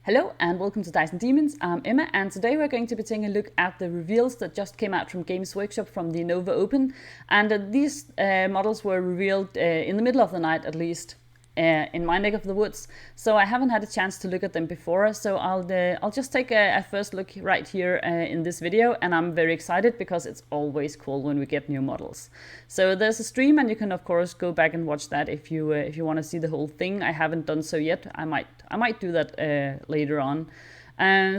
Hello and welcome to Dice and Demons. I'm Emma, and today we're going to be taking a look at the reveals that just came out from Games Workshop from the Nova Open. And these models were revealed in the middle of the night, at least in my neck of the woods. So I haven't had a chance to look at them before. So I'll just take a first look right here in this video, and I'm very excited because it's always cool when we get new models. So there's a stream, and you can of course go back and watch that if you want to see the whole thing. I haven't done so yet. I might do that later on.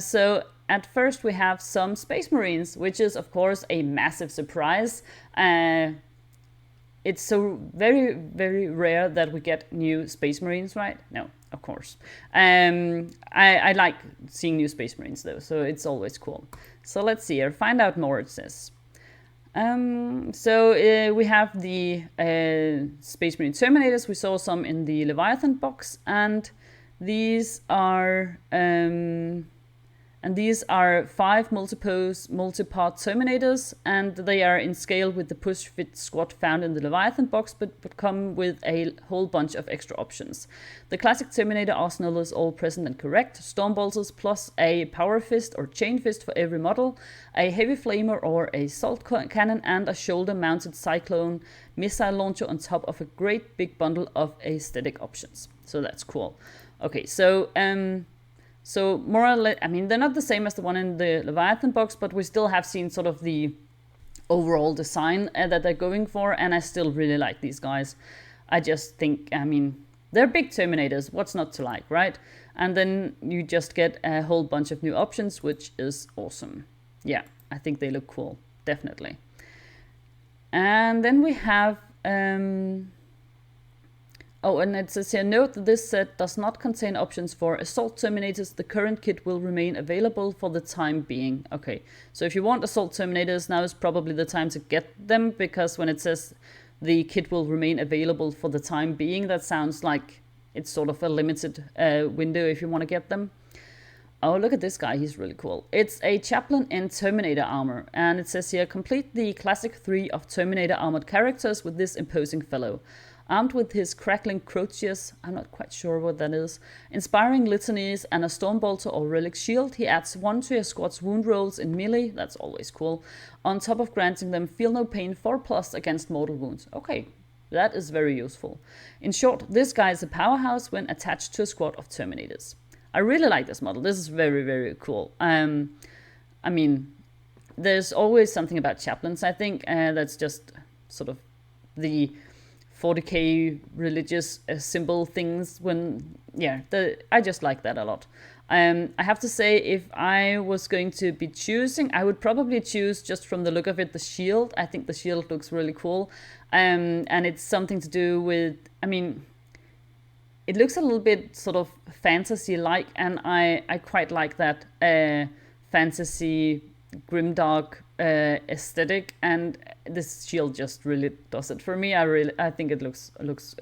So at first we have some Space Marines, which is of course a massive surprise. It's so very, very rare that we get new Space Marines, right? No, of course. I like seeing new Space Marines though, so it's always cool. So let's see here, find out more, it says. We have the Space Marine Terminators. We saw some in the Leviathan box, and these are 5 multi-part Terminators, and they are in scale with the push-fit squad found in the Leviathan box, but come with a whole bunch of extra options. The classic Terminator arsenal is all present and correct. Storm bolters plus a power fist or chain fist for every model, a heavy flamer or a salt cannon, and a shoulder-mounted cyclone missile launcher on top of a great big bundle of aesthetic options. So that's cool. Okay, so more or less, I mean, they're not the same as the one in the Leviathan box, but we still have seen sort of the overall design that they're going for, and I still really like these guys. I just think, I mean, they're big Terminators, what's not to like, right? And then you just get a whole bunch of new options, which is awesome. Yeah, I think they look cool, definitely. And then we have... Oh, and it says here, note that this set does not contain options for Assault Terminators. The current kit will remain available for the time being. Okay, so if you want Assault Terminators, now is probably the time to get them, because when it says the kit will remain available for the time being, that sounds like it's sort of a limited window if you want to get them. Oh, look at this guy, he's really cool. It's a Chaplain in Terminator armor, and it says here, complete the classic 3 of Terminator armored characters with this imposing fellow. Armed with his crackling crotches, I'm not quite sure what that is, inspiring litanies, and a Stormbolter or Relic shield, he adds 1 to your squad's wound rolls in melee, that's always cool, on top of granting them Feel No Pain 4+ against mortal wounds. Okay, that is very useful. In short, this guy is a powerhouse when attached to a squad of Terminators. I really like this model, this is very, very cool. I mean, there's always something about chaplains, I think, that's just sort of the 40k religious symbol things when, yeah, I just like that a lot. I have to say, if I was going to be choosing, I would probably choose, just from the look of it, the shield. I think the shield looks really cool. And it's something to do with, I mean, it looks a little bit sort of fantasy-like, and I quite like that fantasy grimdark aesthetic, and this shield just really does it for me. I think it looks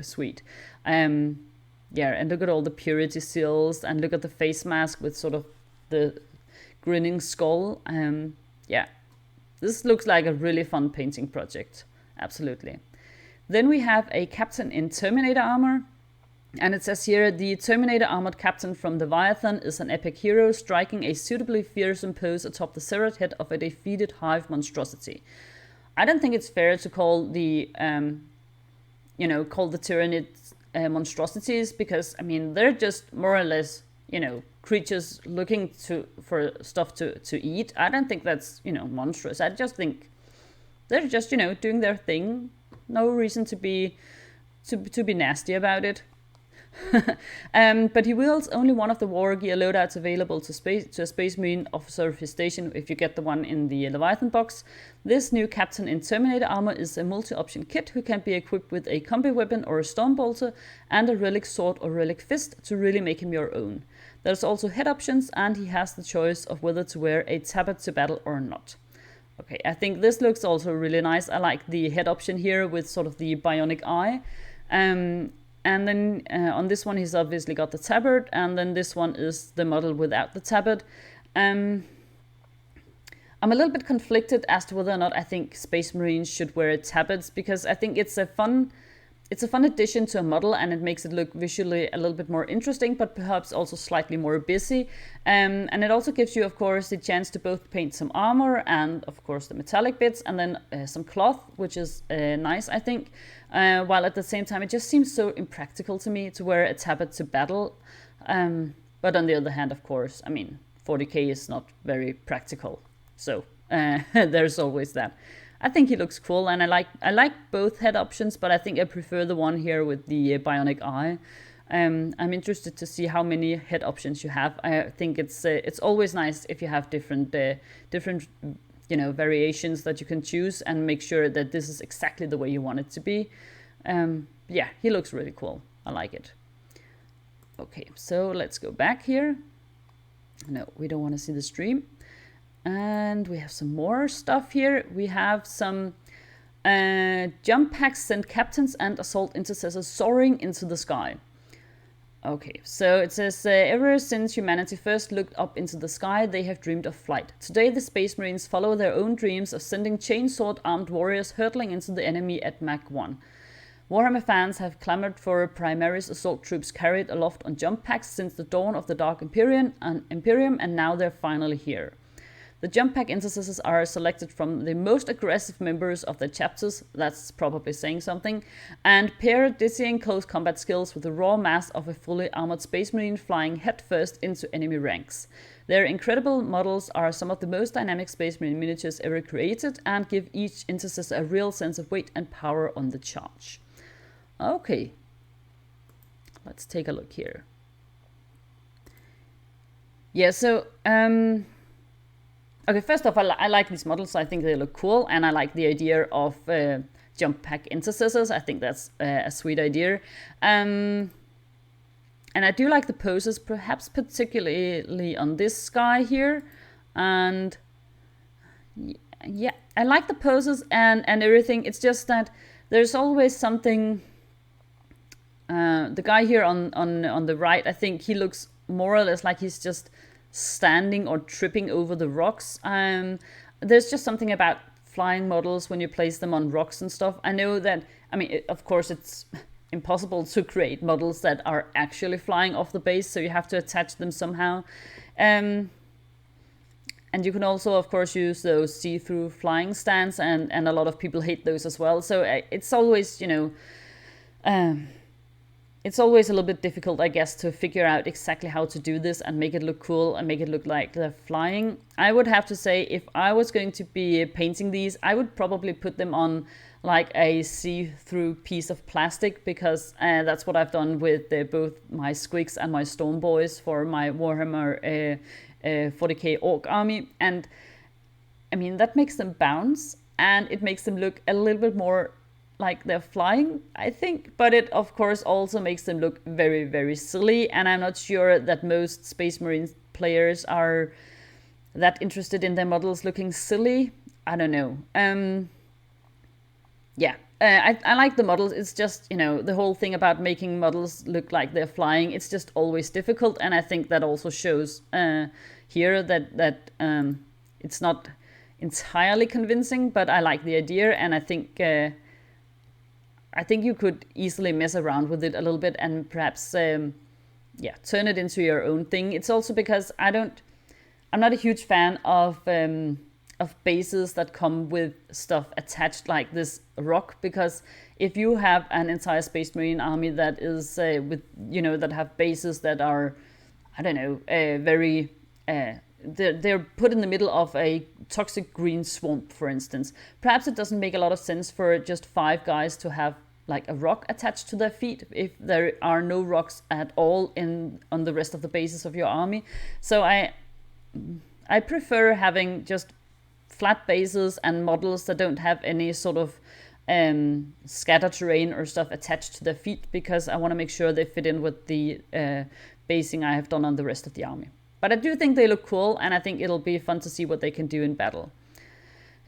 sweet. Yeah, and look at all the purity seals, and look at the face mask with sort of the grinning skull. Yeah, this looks like a really fun painting project, absolutely. Then we have a Captain in Terminator armor. And it says here, the Terminator armored captain from Leviathan is an epic hero, striking a suitably fearsome pose atop the severed head of a defeated hive monstrosity. I don't think it's fair to call the, call the Tyranids monstrosities, because, I mean, they're just more or less, creatures looking for stuff to eat. I don't think that's, monstrous. I just think they're just, doing their thing. No reason to be nasty about it. But he wields only one of the war gear loadouts available to a Space Marine officer of his station if you get the one in the Leviathan box. This new Captain in Terminator armor is a multi-option kit who can be equipped with a combi weapon or a Stormbolter and a Relic sword or Relic fist to really make him your own. There's also head options, and he has the choice of whether to wear a tabard to battle or not. Okay, I think this looks also really nice. I like the head option here with sort of the bionic eye. And then on this one, he's obviously got the tabard, and then this one is the model without the tabard. I'm a little bit conflicted as to whether or not I think Space Marines should wear tabards, because I think it's a fun it's a fun addition to a model, and it makes it look visually a little bit more interesting, but perhaps also slightly more busy. And it also gives you, of course, the chance to both paint some armor and, of course, the metallic bits, and then some cloth, which is nice, I think. While at the same time, it just seems so impractical to me to wear a tabard to battle. But on the other hand, of course, I mean, 40k is not very practical. So there's always that. I think he looks cool, and I like both head options, but I think I prefer the one here with the bionic eye. I'm interested to see how many head options you have. I think it's always nice if you have different variations that you can choose, and make sure that this is exactly the way you want it to be. Yeah, he looks really cool. I like it. Okay, so let's go back here. No, we don't want to see the stream. And we have some more stuff here. We have some jump packs send captains and assault intercessors soaring into the sky. Okay, so it says, ever since humanity first looked up into the sky, they have dreamed of flight. Today, the Space Marines follow their own dreams of sending chainsword armed warriors hurtling into the enemy at Mach 1. Warhammer fans have clamored for Primaris assault troops carried aloft on jump packs since the dawn of the Dark Imperium, and now they're finally here. The jump pack intercessors are selected from the most aggressive members of their chapters, that's probably saying something, and pair dizzying close combat skills with the raw mass of a fully armored Space Marine flying headfirst into enemy ranks. Their incredible models are some of the most dynamic Space Marine miniatures ever created, and give each intercessor a real sense of weight and power on the charge. Okay, let's take a look here. Yeah, so okay, first off, I like these models. I think they look cool, and I like the idea of jump pack intercessors. I think that's a sweet idea. And I do like the poses, perhaps particularly on this guy here. And yeah, I like the poses and everything. It's just that there's always something. The guy here on the right, I think he looks more or less like he's just standing or tripping over the rocks. There's just something about flying models when you place them on rocks and stuff. I know that, I mean, of course it's impossible to create models that are actually flying off the base, so you have to attach them somehow. And you can also, of course, use those see-through flying stands, and a lot of people hate those as well. So it's always, it's always a little bit difficult, I guess, to figure out exactly how to do this and make it look cool and make it look like they're flying. I would have to say, if I was going to be painting these, I would probably put them on like a see-through piece of plastic, because that's what I've done with both my squigs and my storm boys for my Warhammer 40k orc army. And I mean, that makes them bounce, and it makes them look a little bit more like they're flying, I think, but it of course also makes them look very, very silly, and I'm not sure that most Space Marine players are that interested in their models looking silly. I don't know. Yeah, I like the models. It's just, the whole thing about making models look like they're flying, it's just always difficult, and I think that also shows here that it's not entirely convincing, but I like the idea, and I think you could easily mess around with it a little bit and perhaps, turn it into your own thing. It's also because I'm not a huge fan of bases that come with stuff attached like this rock, because if you have an entire Space Marine army that is that have bases that are, I don't know, very they're put in the middle of a toxic green swamp, for instance. Perhaps it doesn't make a lot of sense for just 5 guys to have like a rock attached to their feet if there are no rocks at all on the rest of the bases of your army. So I prefer having just flat bases and models that don't have any sort of scatter terrain or stuff attached to their feet, because I want to make sure they fit in with the basing I have done on the rest of the army. But I do think they look cool, and I think it'll be fun to see what they can do in battle.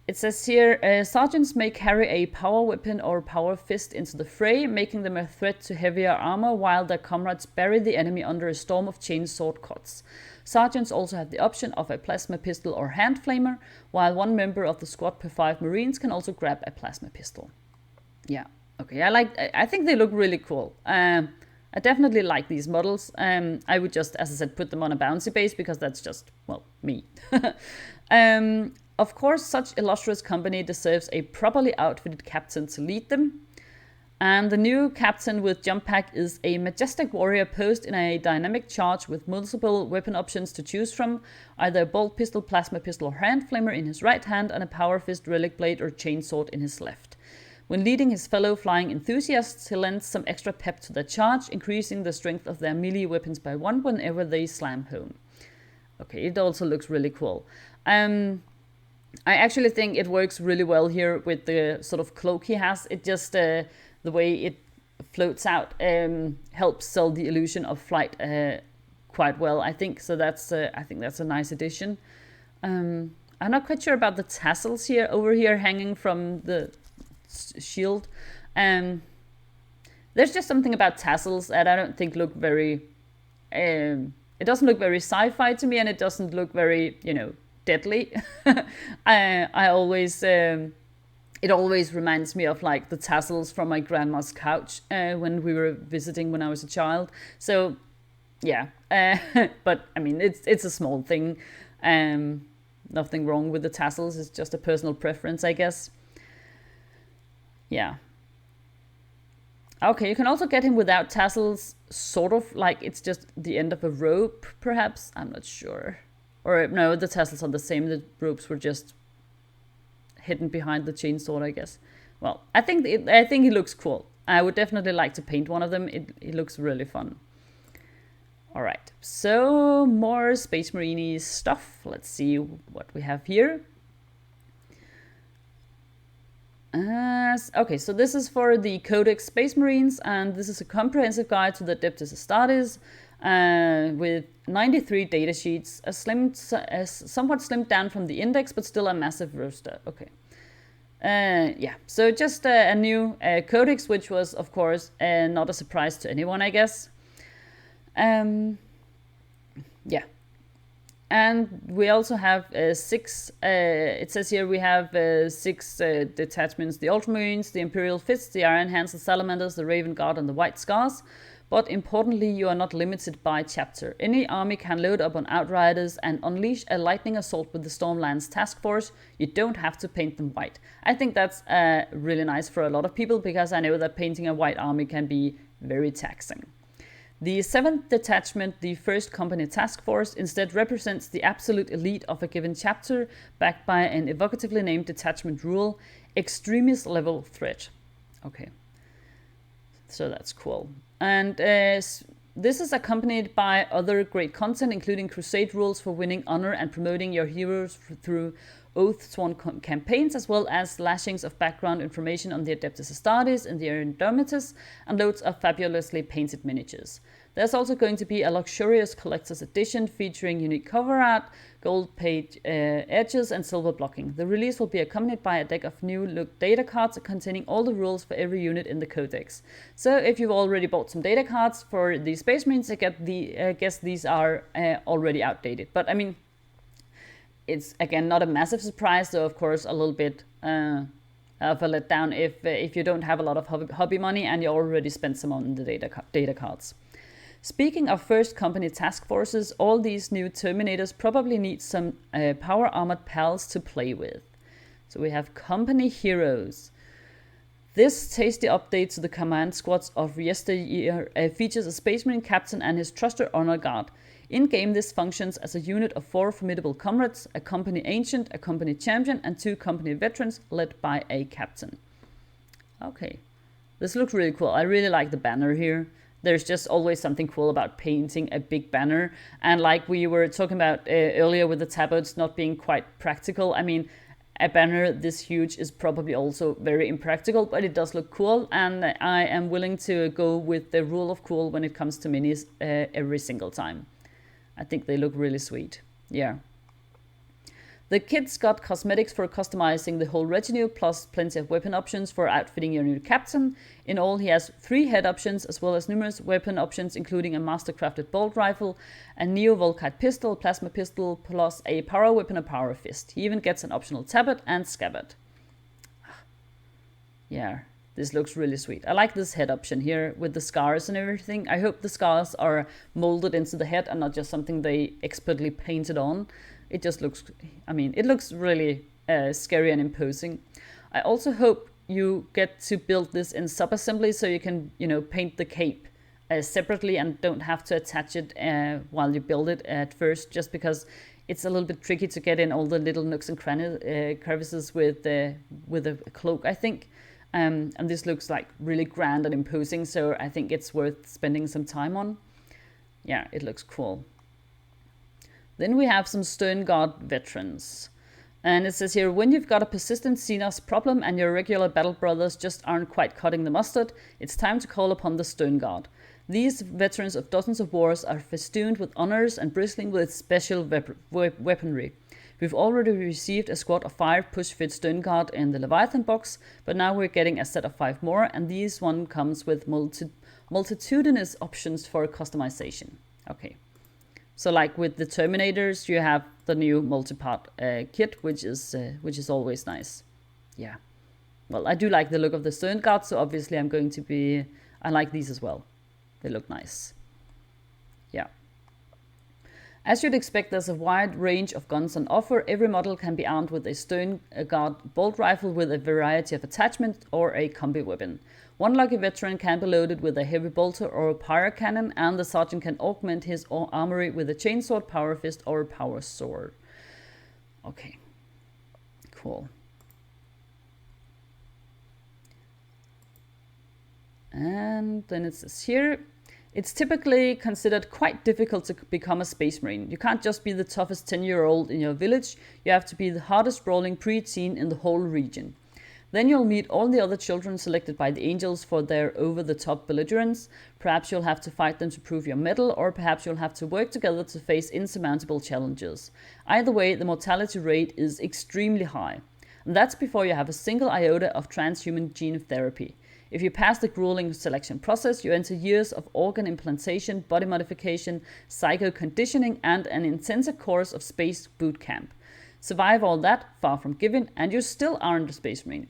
It says here, sergeants may carry a power weapon or power fist into the fray, making them a threat to heavier armor, while their comrades bury the enemy under a storm of chainsword cuts. Sergeants also have the option of a plasma pistol or hand flamer, while one member of the squad per 5 Marines can also grab a plasma pistol. Yeah, Okay, I think they look really cool. I definitely like these models. I would just, as I said, put them on a bouncy base because that's just, well, me. Of course, such illustrious company deserves a properly outfitted captain to lead them. And the new captain with jump pack is a majestic warrior posed in a dynamic charge with multiple weapon options to choose from, either a bolt pistol, plasma pistol, or hand flamer in his right hand, and a power fist, relic blade, or chainsword in his left. When leading his fellow flying enthusiasts, he lends some extra pep to their charge, increasing the strength of their melee weapons by 1 whenever they slam home. Okay, it also looks really cool. I actually think it works really well here with the sort of cloak he has. It just, the way it floats out helps sell the illusion of flight quite well, I think. So I think that's a nice addition. I'm not quite sure about the tassels here, over here hanging from the shield. There's just something about tassels that I don't think look very it doesn't look very sci-fi to me, and it doesn't look very, deadly. I always it always reminds me of like the tassels from my grandma's couch when we were visiting when I was a child. So yeah, but I mean it's a small thing. Nothing wrong with the tassels, it's just a personal preference, I guess. Yeah. Okay, you can also get him without tassels, sort of like it's just the end of a rope, perhaps. I'm not sure. Or no, the tassels are the same. The ropes were just hidden behind the chainsword, I guess. Well, I think he looks cool. I would definitely like to paint one of them. It looks really fun. All right, so more Space Marine stuff. Let's see what we have here. Okay, so this is for the Codex Space Marines, and this is a comprehensive guide to the Adeptus Astartes with 93 datasheets, somewhat slimmed down from the index, but still a massive roster. Okay. Yeah, so just a new codex, which was, of course, not a surprise to anyone, I guess. Yeah. And we also have 6, it says here we have 6 detachments: the Ultramarines, the Imperial Fists, the Iron Hands, the Salamanders, the Raven Guard, and the White Scars. But importantly, you are not limited by chapter. Any army can load up on Outriders and unleash a lightning assault with the Stormlands Task Force. You don't have to paint them white. I think that's really nice for a lot of people, because I know that painting a white army can be very taxing. The 7th detachment, the 1st Company Task Force, instead represents the absolute elite of a given chapter, backed by an evocatively named detachment rule: extremist level threat. Okay, so that's cool. And this is accompanied by other great content, including crusade rules for winning honor and promoting your heroes through oath-sworn campaigns, as well as lashings of background information on the Adeptus Astartes and the Indomitus, and loads of fabulously painted miniatures. There's also going to be a luxurious collector's edition featuring unique cover art, gold page edges, and silver blocking. The release will be accompanied by a deck of new look data cards containing all the rules for every unit in the codex. So if you've already bought some data cards for the Space Marines, I guess these are already outdated. But I mean, it's again not a massive surprise, though of course a little bit of a letdown if you don't have a lot of hobby money and you already spent some on the data cards. Speaking of 1st Company Task Forces, all these new Terminators probably need some power armored pals to play with. So we have Company Heroes. This tasty update to the command squads of yesteryear features a Space Marine captain and his trusted honor guard. In-game, this functions as a unit of 4 formidable comrades, a company ancient, a company champion, and 2 company veterans led by a captain. Okay, this looks really cool. I really like the banner here. There's just always something cool about painting a big banner. And like we were talking about earlier with the tabards not being quite practical, I mean, a banner this huge is probably also very impractical, but it does look cool. And I am willing to go with the rule of cool when it comes to minis every single time. I think they look really sweet. Yeah. The kit's got cosmetics for customizing the whole retinue, plus plenty of weapon options for outfitting your new captain. In all, he has 3 head options, as well as numerous weapon options, including a master-crafted bolt rifle, a neo-volkite pistol, plasma pistol, plus a power weapon and power fist. He even gets an optional tabard and scabbard. Yeah, this looks really sweet. I like this head option here with the scars and everything. I hope the scars are molded into the head and not just something they expertly painted on. It just looks, I mean, it looks really scary and imposing. I also hope you get to build this in sub-assembly so you can, you know, paint the cape separately and don't have to attach it while you build it at first, just because it's a little bit tricky to get in all the little nooks and crevices with a cloak, I think. And this looks like really grand and imposing, so I think it's worth spending some time on. Yeah, it looks cool. Then we have some Stern Guard veterans. And it says here, when you've got a persistent CNOS problem and your regular battle brothers just aren't quite cutting the mustard, it's time to call upon the Stern Guard. These veterans of dozens of wars are festooned with honors and bristling with special weaponry. We've already received a squad of 5 push-fit Stern Guard in the Leviathan box, but now we're getting a set of 5 more, and this one comes with multitudinous options for customization. Okay. So like with the Terminators, you have the new multi-part kit, which is always nice. Yeah. Well, I do like the look of the Stern Guard, so obviously I like these as well. They look nice. Yeah. As you'd expect, there's a wide range of guns on offer. Every model can be armed with a Stern Guard bolt rifle with a variety of attachments or a combi weapon. One lucky veteran can be loaded with a heavy bolter or a pyro cannon, and the sergeant can augment his armory with a chainsword, power fist, or a power sword. Okay, cool. And then it says here, it's typically considered quite difficult to become a Space Marine. You can't just be the toughest 10-year-old in your village, you have to be the hardest rolling preteen in the whole region. Then you'll meet all the other children selected by the angels for their over-the-top belligerence. Perhaps you'll have to fight them to prove your mettle, or perhaps you'll have to work together to face insurmountable challenges. Either way, the mortality rate is extremely high. And that's before you have a single iota of transhuman gene therapy. If you pass the grueling selection process, you enter years of organ implantation, body modification, psycho-conditioning, and an intensive course of space boot camp. Survive all that, far from given, and you still aren't a Space Marine.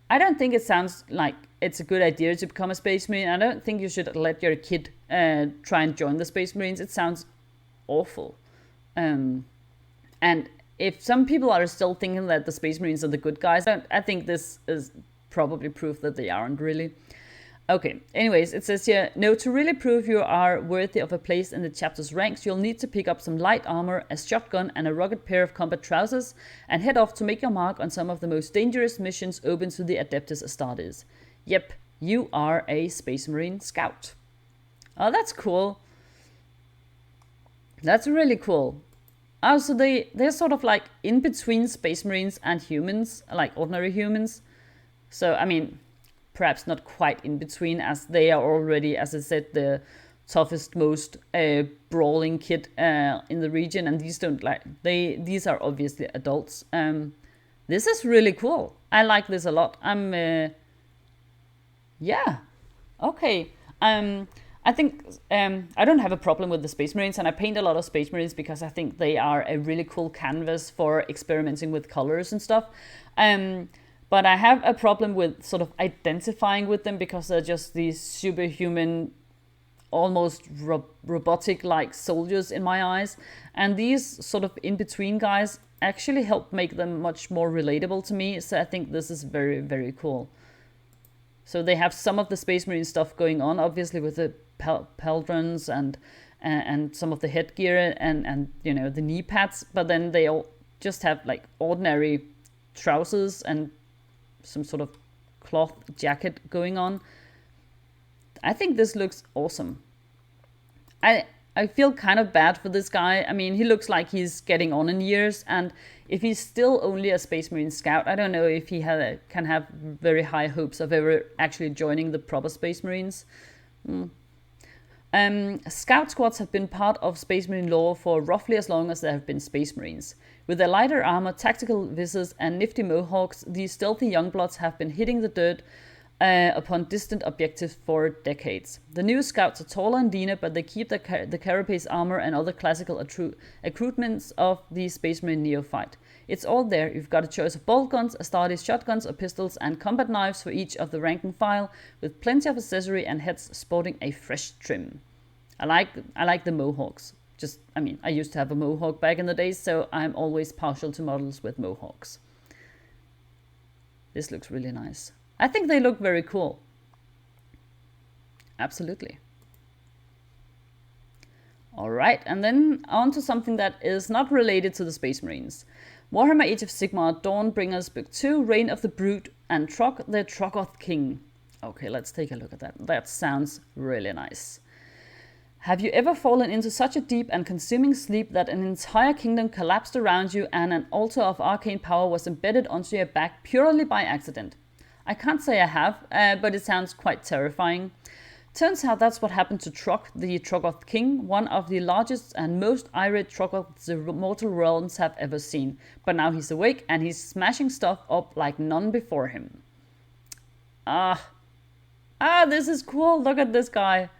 I don't think it sounds like it's a good idea to become a Space Marine. I don't think you should let your kid try and join the Space Marines. It sounds awful. And if some people are still thinking that the Space Marines are the good guys, I think this is probably proof that they aren't really. Okay, anyways, it says here, no, to really prove you are worthy of a place in the chapter's ranks, you'll need to pick up some light armor, a shotgun, and a rugged pair of combat trousers, and head off to make your mark on some of the most dangerous missions open to the Adeptus Astartes. Yep, you are a Space Marine Scout. Oh, that's cool. That's really cool. Oh, so they're sort of like in between Space Marines and humans, like ordinary humans. So, I mean, perhaps not quite in between, as they are already, as I said, the toughest, most brawling kid in the region, and these are obviously adults. This is really cool. I like this a lot. Yeah, okay. I think I don't have a problem with the Space Marines, and I paint a lot of Space Marines because I think they are a really cool canvas for experimenting with colors and stuff. But I have a problem with sort of identifying with them because they're just these superhuman, almost robotic-like soldiers in my eyes. And these sort of in-between guys actually help make them much more relatable to me. So I think this is very, very cool. So they have some of the Space Marine stuff going on, obviously with the pauldrons and some of the headgear and you know, the knee pads. But then they all just have like ordinary trousers and some sort of cloth jacket going on. I think this looks awesome. I feel kind of bad for this guy. I mean, he looks like he's getting on in years, and if he's still only a Space Marine Scout, I don't know if he can have very high hopes of ever actually joining the proper Space Marines. Scout squads have been part of Space Marine lore for roughly as long as there have been Space Marines. With their lighter armor, tactical visors, and nifty mohawks, these stealthy youngbloods have been hitting the dirt upon distant objectives for decades. The new scouts are taller and leaner, but they keep the carapace armor and other classical accoutrements of the Space Marine neophyte. It's all there. You've got a choice of bolt guns, Astartes shotguns or pistols, and combat knives for each of the rank and file, with plenty of accessory and heads sporting a fresh trim. I like the mohawks. I used to have a mohawk back in the days, so I'm always partial to models with mohawks. This looks really nice. I think they look very cool. Absolutely. Alright, and then on to something that is not related to the Space Marines. Warhammer Age of Sigmar, Dawnbringers Book 2, Reign of the Brute, and Trog the Troggoth King. Okay, let's take a look at that. That sounds really nice. Have you ever fallen into such a deep and consuming sleep that an entire kingdom collapsed around you and an altar of arcane power was embedded onto your back purely by accident? I can't say I have, but it sounds quite terrifying. Turns out that's what happened to Trog, the Troggoth King, one of the largest and most irate Troggoths the mortal realms have ever seen. But now he's awake and he's smashing stuff up like none before him. This is cool. Look at this guy.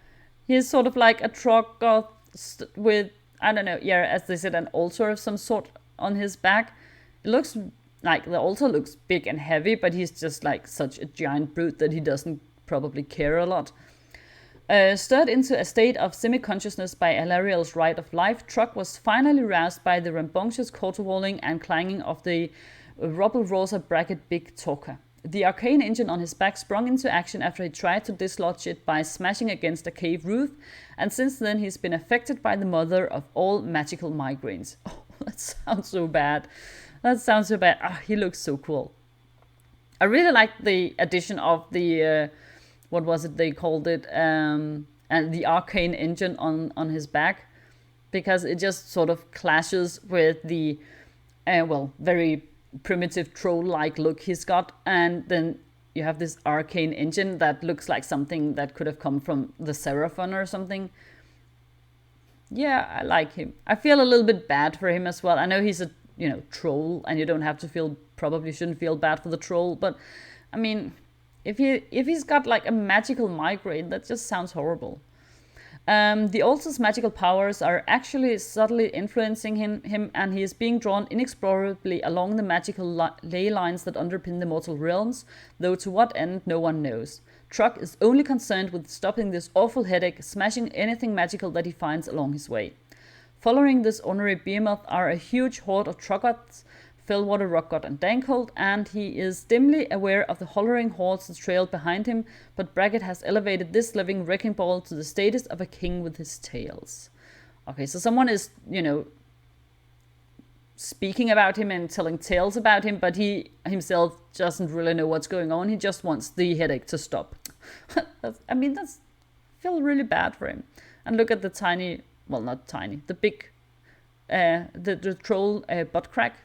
He's sort of like a Troggoth with, I don't know, yeah, as they said, an altar of some sort on his back. It looks like the altar looks big and heavy, but he's just like such a giant brute that he doesn't probably care a lot. Stirred into a state of semi-consciousness by Alariel's Rite of Life, Trog was finally roused by the rambunctious caterwauling and clanging of the Rubble Rosa bracket Big Talker. The arcane engine on his back sprung into action after he tried to dislodge it by smashing against a cave roof, and since then he's been affected by the mother of all magical migraines. Oh, that sounds so bad. He looks so cool. I really like the addition of the, what was it they called it, and the arcane engine on his back, because it just sort of clashes with the, very primitive troll-like look he's got, and then you have this arcane engine that looks like something that could have come from the Seraphon or something. Yeah, I like him. I feel a little bit bad for him as well. I know he's a, troll, and you don't have to probably shouldn't feel bad for the troll, but I mean, if he's got like a magical migraine, that just sounds horrible. The altar's magical powers are actually subtly influencing him, and he is being drawn inexorably along the magical ley lines that underpin the mortal realms, though to what end no one knows. Trog is only concerned with stopping this awful headache, smashing anything magical that he finds along his way. Following this ornery behemoth are a huge horde of Troggoths, Fellwater, Rockgod, and Dankhold, and he is dimly aware of the hollering hordes that trailed behind him, but Bracket has elevated this living wrecking ball to the status of a king with his tails. Okay, so someone is, speaking about him and telling tales about him, but he himself doesn't really know what's going on. He just wants the headache to stop. I feel really bad for him. And look at the tiny, well, not tiny, the big, the troll butt crack.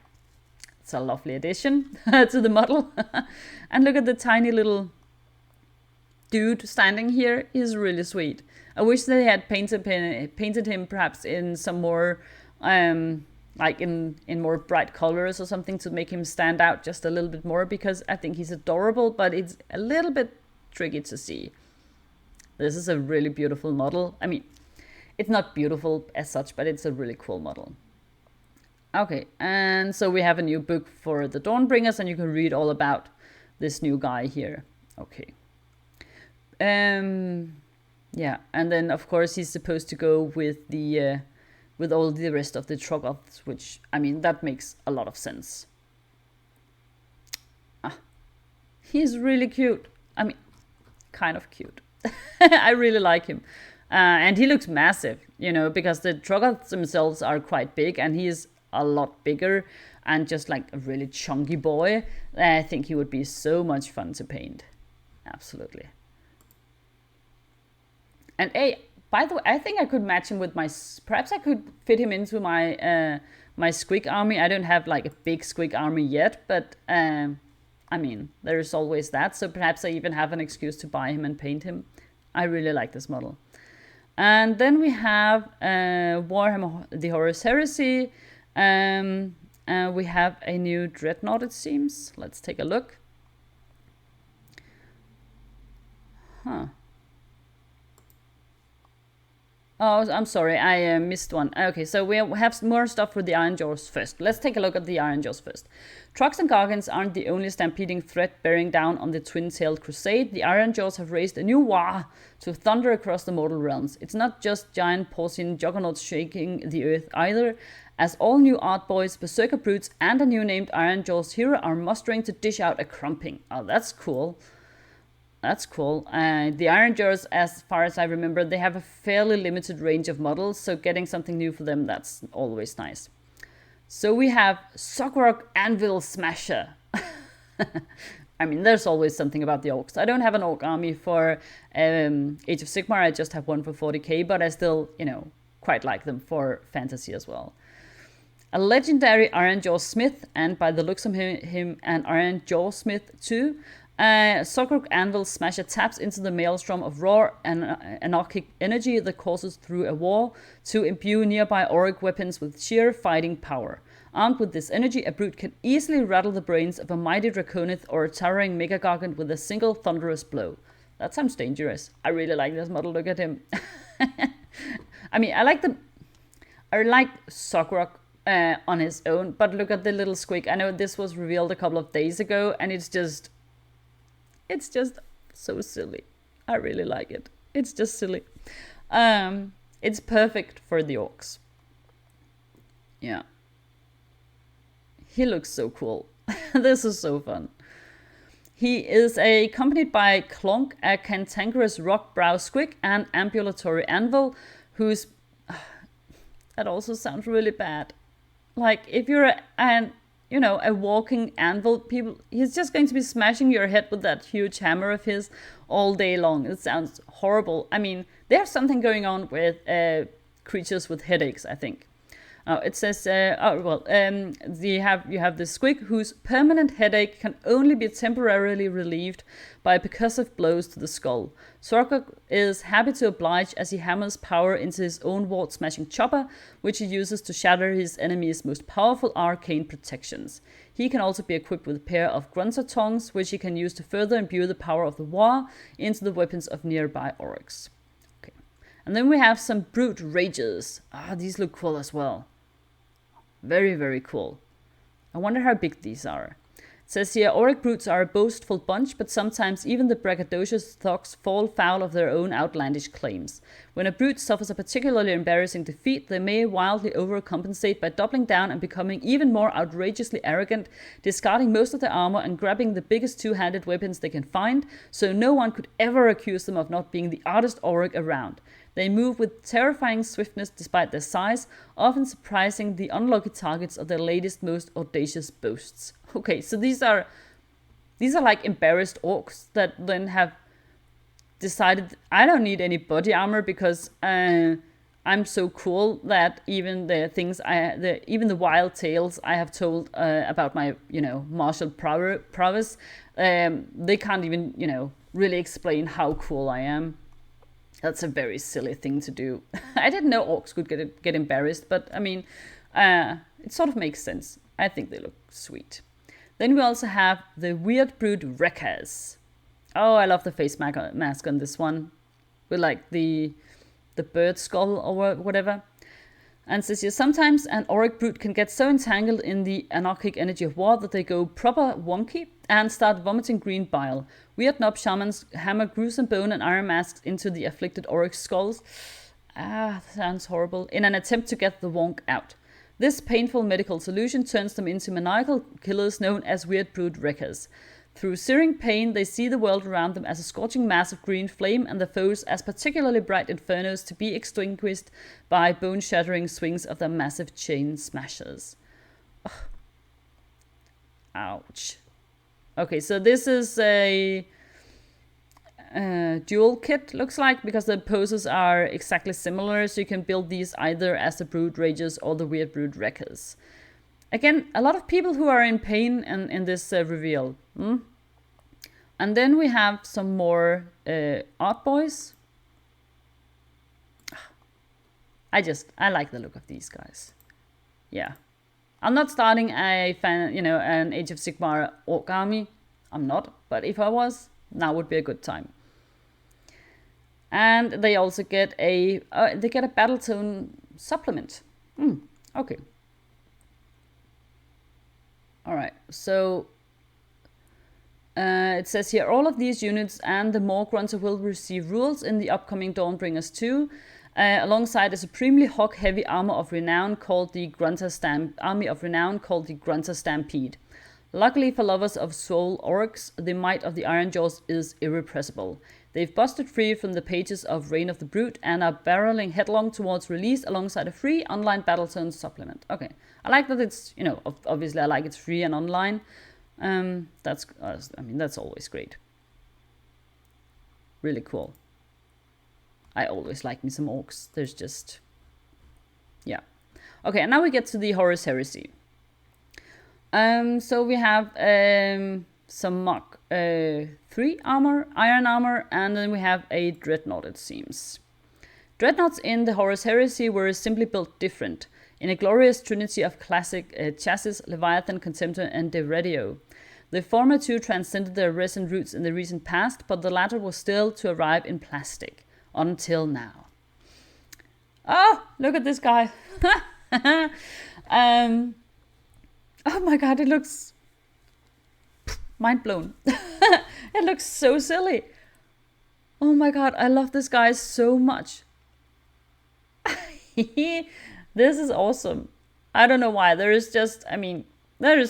It's a lovely addition to the model. And look at the tiny little dude standing here. He's really sweet. I wish they had painted him perhaps in some more, like in more bright colors or something to make him stand out just a little bit more, because I think he's adorable, but it's a little bit tricky to see. This is a really beautiful model. I mean, it's not beautiful as such, but it's a really cool model. Okay, and so we have a new book for the Dawnbringers, and you can read all about this new guy here. Okay. Yeah, and then of course he's supposed to go with the with all the rest of the Troggoths, which, I mean, that makes a lot of sense. He's really cute. I mean, kind of cute. I really like him. And he looks massive, because the Troggoths themselves are quite big, and he's a lot bigger and just like a really chunky boy. I think he would be so much fun to paint. Absolutely. And by the way, I think I could match him with perhaps I could fit him into my my squig army. I don't have like a big squig army yet, but I mean, there's always that. So perhaps I even have an excuse to buy him and paint him. I really like this model. And then we have Warhammer the Horus Heresy. We have a new Dreadnought, it seems. Let's take a look. Huh. Oh, I'm sorry, I missed one. Okay, so we have more stuff for the Iron Jaws first. Let's take a look at the Iron Jaws first. Trucks and Gargants aren't the only stampeding threat bearing down on the twin-tailed crusade. The Iron Jaws have raised a new wah to thunder across the mortal realms. It's not just giant porcine juggernauts shaking the earth either, as all new art boys, berserker brutes, and a new named Iron Jaws hero are mustering to dish out a crumping. Oh, that's cool. That's cool. The Iron Jaws, as far as I remember, they have a fairly limited range of models, so getting something new for them, that's always nice. So we have Sokrok Anvil Smasher. I mean, there's always something about the orcs. I don't have an orc army for Age of Sigmar, I just have one for 40k, but I still, quite like them for fantasy as well. A legendary Iron Jaw Smith, and by the looks of him an Iron Jaw Smith too. Sokrok Anvil Smasher taps into the maelstrom of raw and anarchic energy that courses through a war to imbue nearby Orruk weapons with sheer fighting power. Armed with this energy, a brute can easily rattle the brains of a mighty Draconith or a towering Mega Gargant with a single thunderous blow. That sounds dangerous. I really like this model. Look at him. I mean, I like Sokrok on his own, but look at the little squig. I know this was revealed a couple of days ago, and it's just so silly. I really like it. It's just silly. It's perfect for the orcs. Yeah. He looks so cool. This is so fun. He is accompanied by Clonk, a cantankerous rock brow squig, and ambulatory anvil, who's... That also sounds really bad. Like, if you're a walking anvil, he's just going to be smashing your head with that huge hammer of his all day long. It sounds horrible. I mean, there's something going on with creatures with headaches, I think. It says, you have the squig whose permanent headache can only be temporarily relieved by percussive blows to the skull. Sorgok is happy to oblige as he hammers power into his own ward-smashing chopper, which he uses to shatter his enemy's most powerful arcane protections. He can also be equipped with a pair of grunter tongs, which he can use to further imbue the power of the war into the weapons of nearby Orruks. Okay. And then we have some brute rages. These look cool as well. Very, very cool. I wonder how big these are. It says here, Orruk brutes are a boastful bunch, but sometimes even the braggadocious thugs fall foul of their own outlandish claims. When a brute suffers a particularly embarrassing defeat, they may wildly overcompensate by doubling down and becoming even more outrageously arrogant, discarding most of their armor and grabbing the biggest two-handed weapons they can find, so no one could ever accuse them of not being the artist Orruk around. They move with terrifying swiftness despite their size, often surprising the unlucky targets of their latest, most audacious boasts. Okay, so these are like embarrassed orcs that then have decided, I don't need any body armor because I'm so cool that even even the wild tales I have told about my martial prowess, they can't even really explain how cool I am. That's a very silly thing to do. I didn't know orcs could get embarrassed, but I mean, it sort of makes sense. I think they look sweet. Then we also have the Weird Brood Wreckers. Oh, I love the face mask on this one, with like the bird skull or whatever. And says here, sometimes an Orruk brute can get so entangled in the anarchic energy of war that they go proper wonky and start vomiting green bile. Weird knob shamans hammer gruesome bone and iron masks into the afflicted Orruk skulls. That sounds horrible. In an attempt to get the wonk out. This painful medical solution turns them into maniacal killers known as Weird Brood Wreckers. Through searing pain, they see the world around them as a scorching mass of green flame and the foes as particularly bright infernos to be extinguished by bone-shattering swings of their massive chain smashers. Ugh. Ouch. Okay, so this is a dual kit, looks like, because the poses are exactly similar, so you can build these either as the Brood Rages or the Weird Brood Wreckers. Again, a lot of people who are in pain in this reveal. And then we have some more art boys. I like the look of these guys. Yeah. I'm not starting an Age of Sigmar orc army. I'm not, but if I was, now would be a good time. And they also get a battle tone supplement. Okay. All right, so it says here, all of these units and the more Grunter will receive rules in the upcoming Dawnbringers 2, alongside a supremely hog-heavy army of renown called the Grunter Stampede. Luckily for lovers of soul Orruks, the might of the Ironjaws is irrepressible. They've busted free from the pages of Reign of the Brute and are barreling headlong towards release alongside a free online Battlezone supplement. Okay, I like that it's, obviously I like it's free and online. That's always great. Really cool. I always like me some orcs. There's just, yeah. Okay, and now we get to the Horus Heresy. So we have some Mark 3 armor, iron armor, and then we have a Dreadnought, it seems. Dreadnoughts in the Horus Heresy were simply built different, in a glorious trinity of classic chassis, Leviathan, Contemptor, and Deredeo. The former two transcended their resin roots in the recent past, but the latter was still to arrive in plastic, until now. Oh, look at this guy. Oh my god, it looks mind blown. It looks so silly. Oh my god, I love this guy so much. This is awesome. I don't know why. There is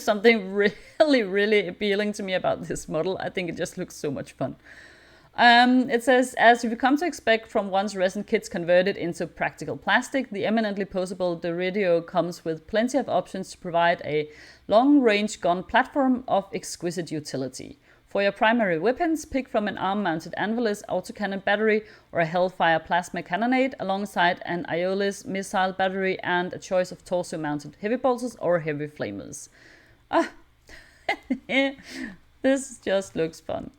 something really, really appealing to me about this model. I think it just looks so much fun. It says, as you've come to expect from one's resin kits converted into practical plastic, the eminently posable Deredeo comes with plenty of options to provide a long-range gun platform of exquisite utility. For your primary weapons, pick from an arm-mounted Anvilis autocannon battery or a Hellfire plasma cannonade alongside an Aeolus missile battery and a choice of torso-mounted heavy bolters or heavy flamers. This just looks fun.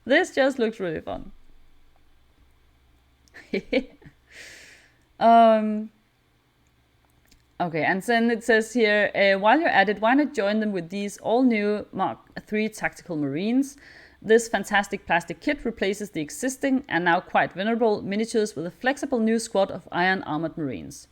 This just looks really fun. Okay, and then it says here, while you're at it, why not join them with these all-new Mark III Tactical Marines? This fantastic plastic kit replaces the existing and now quite venerable miniatures with a flexible new squad of iron-armored Marines.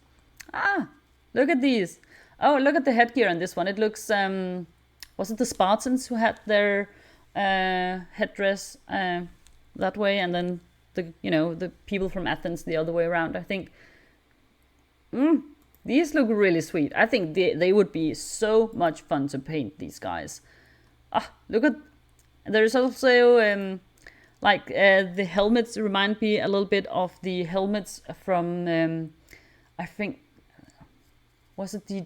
Ah, look at these. Oh, look at the headgear on this one. It looks, was it the Spartans who had their headdress that way, and then the people from Athens the other way around, I think. These look really sweet. I think they would be so much fun to paint, these guys. Look at, there's also the helmets remind me a little bit of the helmets from I think, was it the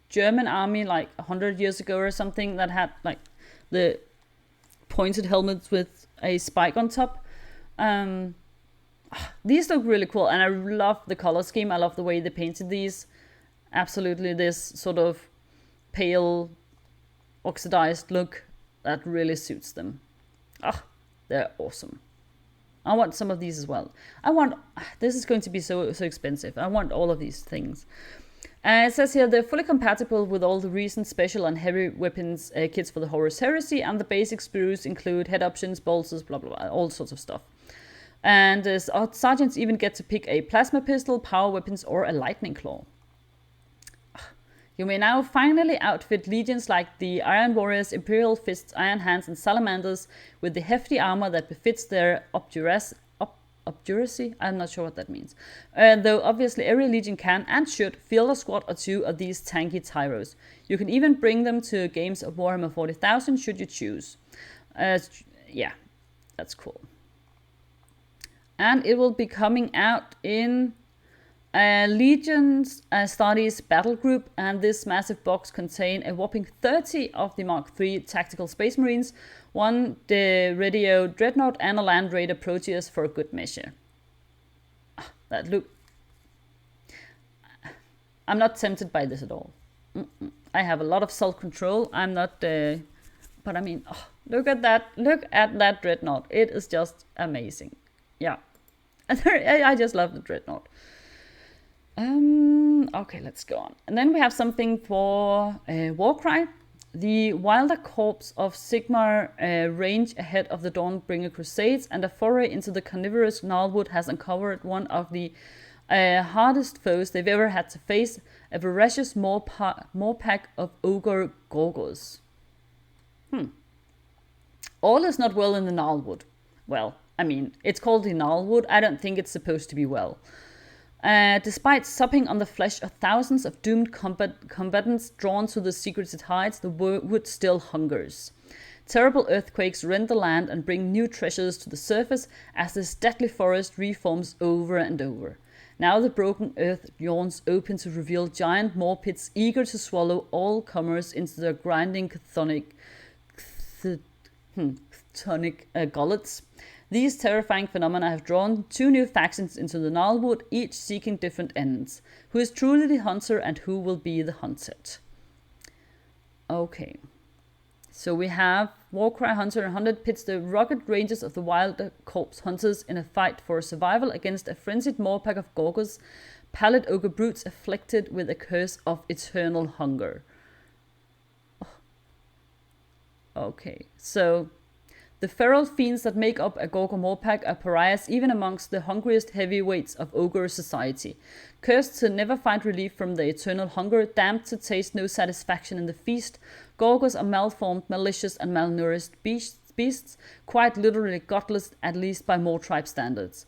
German army like 100 years ago or something, that had like the pointed helmets with a spike on top. These look really cool, and I love the color scheme. I love the way they painted these. Absolutely, this sort of pale oxidized look that really suits them. They're awesome. I want some of these as well. This is going to be so expensive. I want all of these things. It says here, they're fully compatible with all the recent special and heavy weapons kits for the Horus Heresy, and the basic sprues include head options, bolsters, blah, blah, blah, all sorts of stuff. And sergeants even get to pick a plasma pistol, power weapons, or a lightning claw. You may now finally outfit legions like the Iron Warriors, Imperial Fists, Iron Hands, and Salamanders with the hefty armor that befits their obduracy? I'm not sure what that means. Though obviously every legion can and should field a squad or two of these tanky tyros. You can even bring them to games of Warhammer 40,000 should you choose. Yeah, that's cool. And it will be coming out in Legion's Studies Battle Group, and this massive box contains a whopping 30 of the Mark III Tactical Space Marines, one Deredeo Dreadnought, and a Land Raider Proteus for a good measure. That look... I'm not tempted by this at all. I have a lot of self-control. I'm not... but I mean, look at that. Look at that Dreadnought. It is just amazing. Yeah. I just love the Dreadnought. Okay, let's go on. And then we have something for Warcry. The Wilder Corps of Sigmar range ahead of the Dawnbringer Crusades, and a foray into the carnivorous Gnarlwood has uncovered one of the hardest foes they've ever had to face, a voracious pack of ogre Gorgos. All is not well in the Gnarlwood. Well, I mean, it's called the Gnarlwood. I don't think it's supposed to be well. Despite supping on the flesh of thousands of doomed combatants drawn to the secreted hides, the wood still hungers. Terrible earthquakes rend the land and bring new treasures to the surface as this deadly forest reforms over and over. Now the broken earth yawns open to reveal giant maw pits eager to swallow all comers into their grinding chthonic gullets. These terrifying phenomena have drawn two new factions into the Gnarlwood, each seeking different ends. Who is truly the hunter and who will be the hunted? Okay. So we have Warcry Hunter and Hunted pits the rugged ranges of the Wilder Corpse Hunters in a fight for survival against a frenzied pack of Gorgos, pallid ogre brutes afflicted with a curse of eternal hunger. Okay, so the feral fiends that make up a Gorgo Morpack are pariahs even amongst the hungriest heavyweights of ogre society. Cursed to never find relief from their eternal hunger, damned to taste no satisfaction in the feast, Gorgos are malformed, malicious and malnourished beasts, quite literally godless, at least by Moor-tribe standards.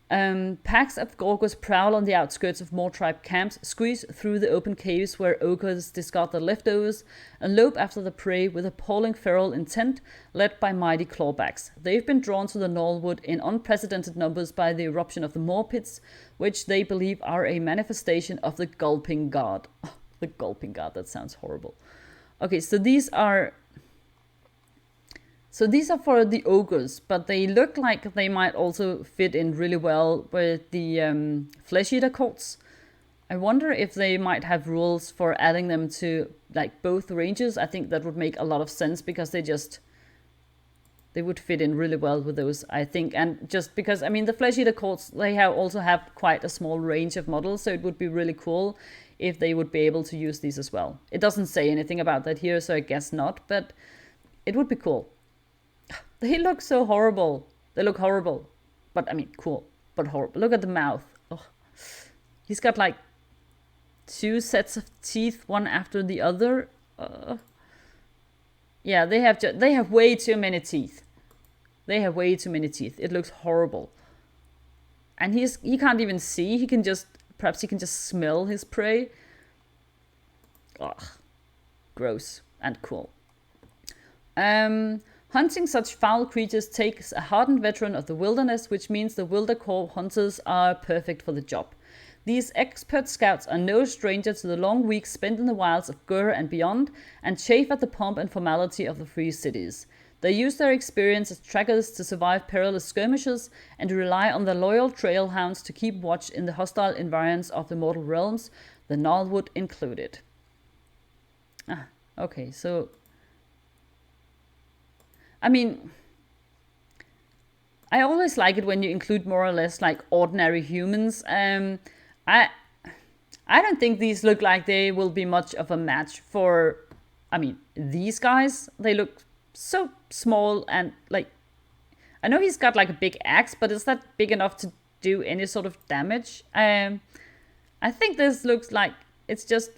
Packs of Gorgos prowl on the outskirts of Moor-tribe camps, squeeze through the open caves where ogres discard their leftovers, and lope after the prey with appalling feral intent, led by mighty clawbacks. They've been drawn to the Gnarlwood in unprecedented numbers by the eruption of the Moor Pits, which they believe are a manifestation of the Gulping God. Oh, the Gulping God, that sounds horrible. Okay, so these are for the ogres, but they look like they might also fit in really well with the flesh eater cults. I wonder if they might have rules for adding them to like both ranges. I think that would make a lot of sense because they would fit in really well with those, I think. And just because, I mean, the flesh eater cults, they also have quite a small range of models, so it would be really cool if they would be able to use these as well. It doesn't say anything about that here, so I guess not, but it would be cool. They look so horrible. They look horrible. But, I mean, cool. But horrible. Look at the mouth. Ugh. He's got, like, 2 sets of teeth, one after the other. Yeah, they have way too many teeth. They have way too many teeth. It looks horrible. And he can't even see. Perhaps he can just smell his prey. Ugh. Gross and cool. Hunting such foul creatures takes a hardened veteran of the wilderness, which means the Wildercorp hunters are perfect for the job. These expert scouts are no stranger to the long weeks spent in the wilds of Gur and beyond, and chafe at the pomp and formality of the free cities. They use their experience as trackers to survive perilous skirmishes, and rely on their loyal trail hounds to keep watch in the hostile environs of the mortal realms, the Gnarlwood included. Okay, so I mean, I always like it when you include more or less like ordinary humans. I don't think these look like they will be much of a match for, I mean, these guys. They look so small and like, I know he's got like a big axe, but is that big enough to do any sort of damage? I think this looks like it's just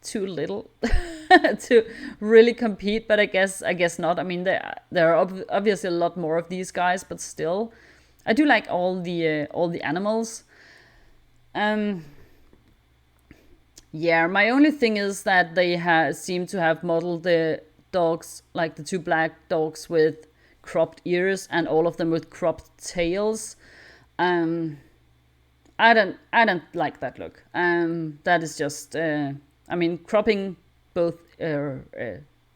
too little to really compete, but I guess not. I mean, there are obviously a lot more of these guys, but still, I do like all the animals. Yeah, my only thing is that they seem to have modeled the dogs, like the 2 black dogs with cropped ears, and all of them with cropped tails. I don't like that look. That is just, I mean, cropping both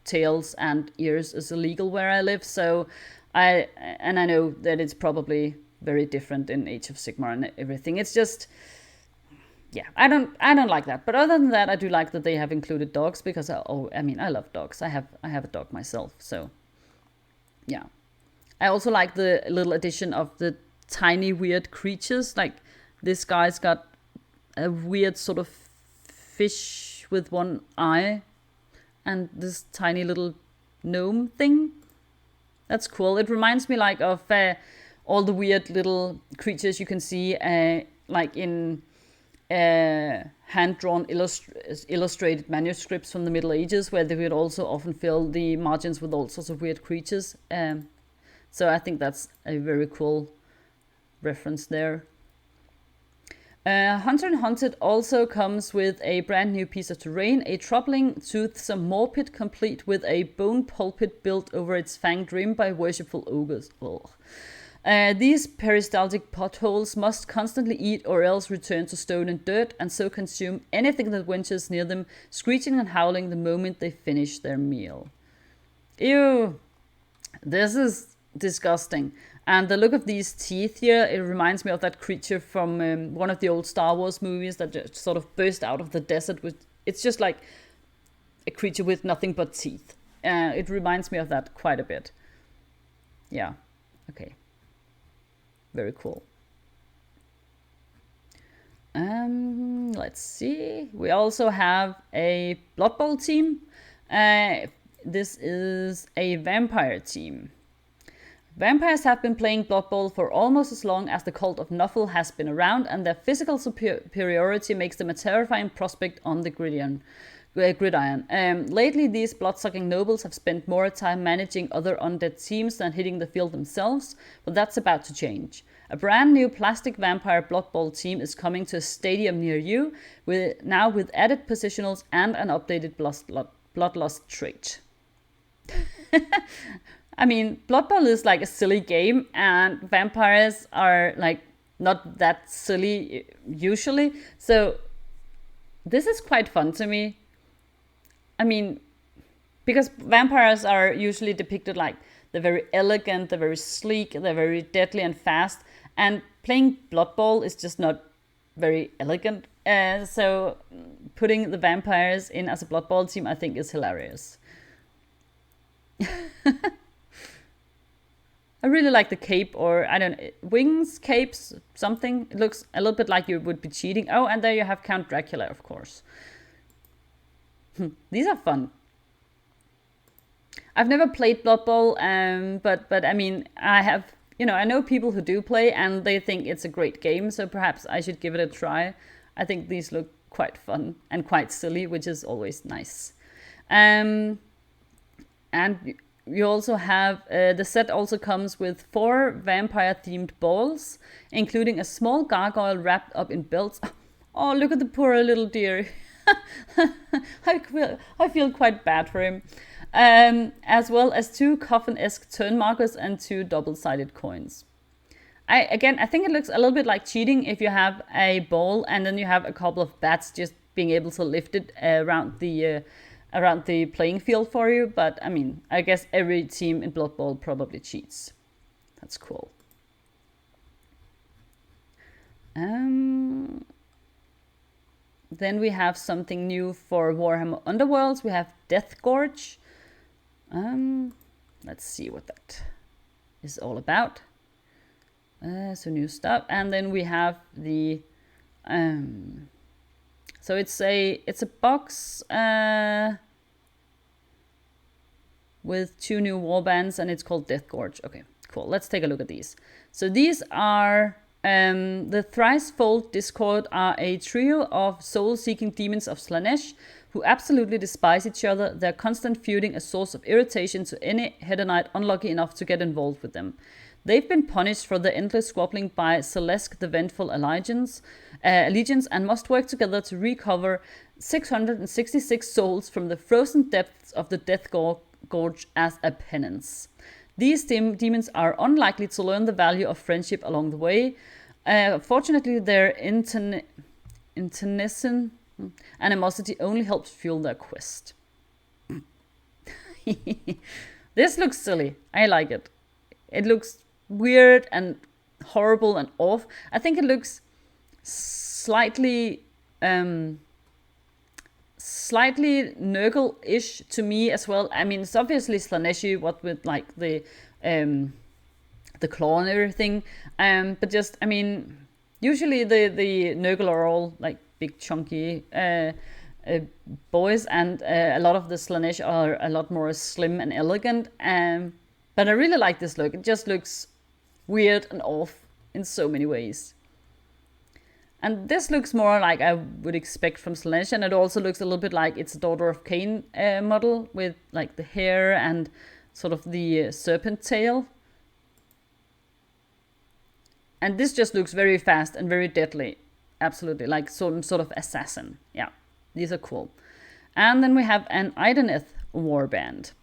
tails and ears is illegal where I live, so I know that it's probably very different in Age of Sigmar and everything. It's just, yeah, I don't like that. But other than that, I do like that they have included dogs because I love dogs. I have a dog myself, so yeah. I also like the little addition of the tiny weird creatures. Like this guy's got a weird sort of fish with one eye. and this tiny little gnome thing. That's cool. It reminds me like of all the weird little creatures you can see like in hand-drawn illustrated manuscripts from the Middle Ages, where they would also often fill the margins with all sorts of weird creatures. So I think that's a very cool reference there. Hunter and Hunted also comes with a brand new piece of terrain, a troubling toothsome morpit complete with a bone pulpit built over its fanged rim by worshipful ogres. These peristaltic potholes must constantly eat or else return to stone and dirt, and so consume anything that ventures near them, screeching and howling the moment they finish their meal. Ew! This is disgusting. And the look of these teeth here, it reminds me of that creature from one of the old Star Wars movies that just sort of burst out of the desert. It's just like a creature with nothing but teeth. It reminds me of that quite a bit. Yeah, okay. Very cool. Let's see. We also have a Blood Bowl team. This is a vampire team. Vampires have been playing Blood Bowl for almost as long as the cult of Nuffle has been around, and their physical superiority makes them a terrifying prospect on the gridiron. Lately, these blood-sucking nobles have spent more time managing other undead teams than hitting the field themselves, but that's about to change. A brand new plastic vampire Blood Bowl team is coming to a stadium near you, with added positionals and an updated bloodlust trait. I mean, Blood Bowl is like a silly game, and vampires are like not that silly usually. So this is quite fun to me. I mean, because vampires are usually depicted like they're very elegant, they're very sleek, they're very deadly and fast. And playing Blood Bowl is just not very elegant. So putting the vampires in as a Blood Bowl team, I think, is hilarious. I really like the cape, or I don't know, wings, capes, something. It looks a little bit like you would be cheating. Oh, and there you have Count Dracula, of course. These are fun. I've never played Blood Bowl, but I mean, I know people who do play, and they think it's a great game, so perhaps I should give it a try. I think these look quite fun and quite silly, which is always nice. And you also have, the set also comes with 4 vampire-themed balls, including a small gargoyle wrapped up in belts. Oh, look at the poor little dear. I feel quite bad for him. As well as 2 coffin-esque turn markers and 2 double-sided coins. I think it looks a little bit like cheating if you have a ball and then you have a couple of bats just being able to lift it around the playing field for you. But I mean, I guess every team in Blood Bowl probably cheats. That's cool. Then we have something new for Warhammer Underworlds. We have Death Gorge. Let's see what that is all about. So new stuff, and then we have the so it's a box with 2 new warbands, and it's called Death Gorge. Okay, cool. Let's take a look at these. So these are the Thricefold Discord are a trio of soul-seeking demons of Slaanesh who absolutely despise each other, their constant feuding a source of irritation to any hedonite unlucky enough to get involved with them. They've been punished for their endless squabbling by Celesk the Vengeful Allegiance, and must work together to recover 666 souls from the frozen depths of the Death Gorge as a penance. These demons are unlikely to learn the value of friendship along the way. Fortunately, their internecine animosity only helps fuel their quest. This looks silly. I like it. It looks weird and horrible and off. I think it looks slightly Nurgle-ish to me as well. I mean, it's obviously Slaaneshi, what with like the claw and everything. But just, I mean, usually the Nurgle are all like big chunky boys, and a lot of the Slaanesh are a lot more slim and elegant. But I really like this look. It just looks weird and off in so many ways. And this looks more like I would expect from Slaanesh, and it also looks a little bit like it's a Daughter of Cain model with like the hair and sort of the serpent tail. And this just looks very fast and very deadly. Absolutely, like some sort of assassin. Yeah, these are cool. And then we have an Idoneth warband.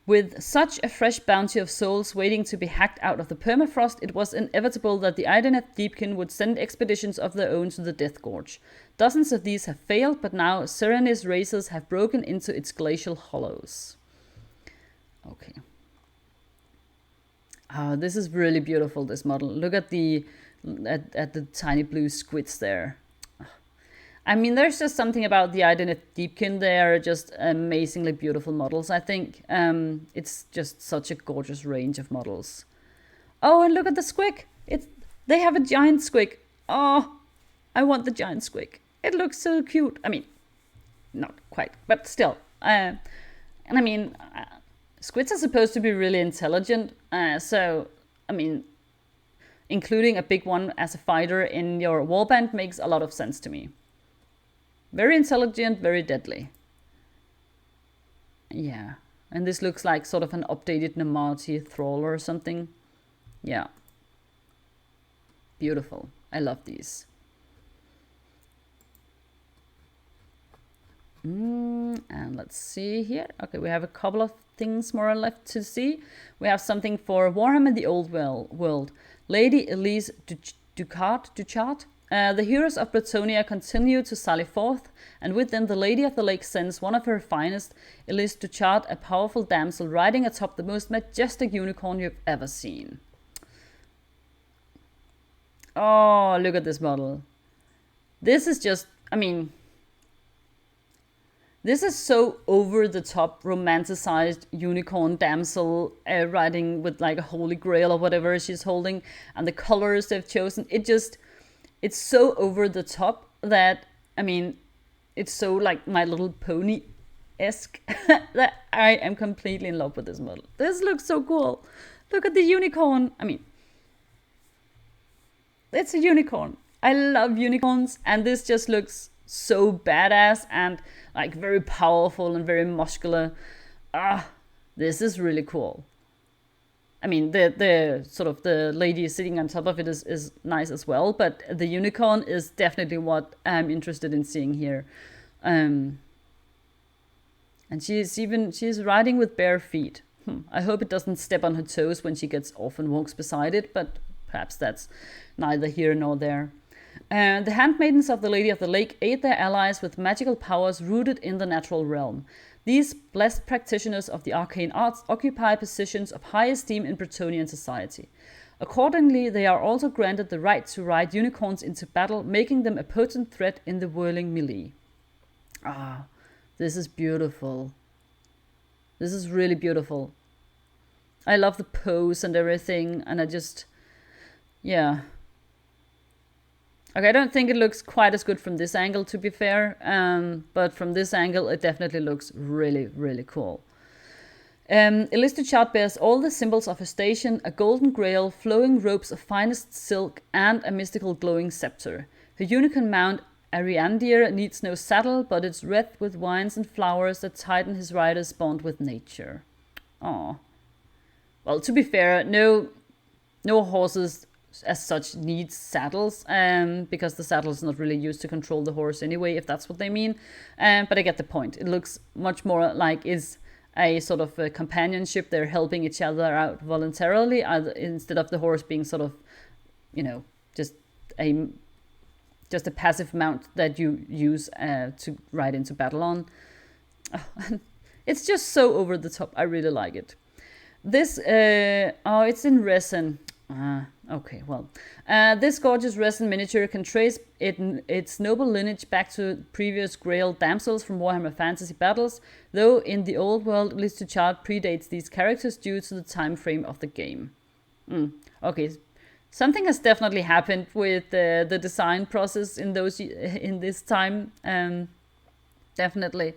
With such a fresh bounty of souls waiting to be hacked out of the permafrost, it was inevitable that the Idoneth Deepkin would send expeditions of their own to the Death Gorge. Dozens of these have failed, but now Serenis racers have broken into its glacial hollows. Okay. Oh, this is really beautiful, this model. Look at the tiny blue squids there. I mean, there's just something about the Idoneth Deepkin. They are just amazingly beautiful models, I think. It's just such a gorgeous range of models. Oh, and look at the squig. They have a giant squig. Oh, I want the giant squig. It looks so cute. I mean, not quite, but still. And I mean, squids are supposed to be really intelligent. So, I mean, including a big one as a fighter in your warband makes a lot of sense to me. Very intelligent, very deadly. Yeah. And this looks like sort of an updated Namarti Thrall or something. Yeah. Beautiful. I love these. And let's see here. Okay, we have a couple of things more left to see. We have something for Warhammer the Old World. Lady Elise Duchart. The heroes of Bretonia continue to sally forth, and with them the Lady of the Lake sends one of her finest, Elise Duchart, a powerful damsel riding atop the most majestic unicorn you've ever seen. Oh, look at this model. This is just, I mean, this is so over-the-top, romanticized unicorn damsel riding with like a holy grail or whatever she's holding, and the colors they've chosen, it's so over the top that, I mean, it's so like My Little Pony-esque that I am completely in love with this model. This looks so cool. Look at the unicorn. I mean, it's a unicorn. I love unicorns, and this just looks so badass and like very powerful and very muscular. This is really cool. I mean, the sort of the lady sitting on top of it is nice as well, but the unicorn is definitely what I'm interested in seeing here. And she's riding with bare feet. I hope it doesn't step on her toes when she gets off and walks beside it, but perhaps that's neither here nor there. The handmaidens of the Lady of the Lake aid their allies with magical powers rooted in the natural realm. These blessed practitioners of the arcane arts occupy positions of high esteem in Bretonian society. Accordingly, they are also granted the right to ride unicorns into battle, making them a potent threat in the whirling melee. This is beautiful. This is really beautiful. I love the pose and everything, and yeah. Okay, I don't think it looks quite as good from this angle, to be fair, but from this angle, it definitely looks really, really cool. Elise Duchart bears all the symbols of her station, a golden grail, flowing robes of finest silk, and a mystical glowing scepter. Her unicorn mount, Ariandir, needs no saddle, but it's wreathed with wines and flowers that tighten his rider's bond with nature. Aww. Well, to be fair, no horses as such needs saddles, because the saddle is not really used to control the horse anyway, if that's what they mean. But I get the point. It looks much more like is a sort of a companionship. They're helping each other out voluntarily, instead of the horse being sort of, just a passive mount that you use to ride into battle on. It's just so over the top. I really like it. This, it's in resin. Okay, well, this gorgeous resin miniature can trace its noble lineage back to previous Grail damsels from Warhammer Fantasy battles, though in the old world, Elise Duchart predates these characters due to the time frame of the game. Okay, something has definitely happened with the design process in this time. definitely.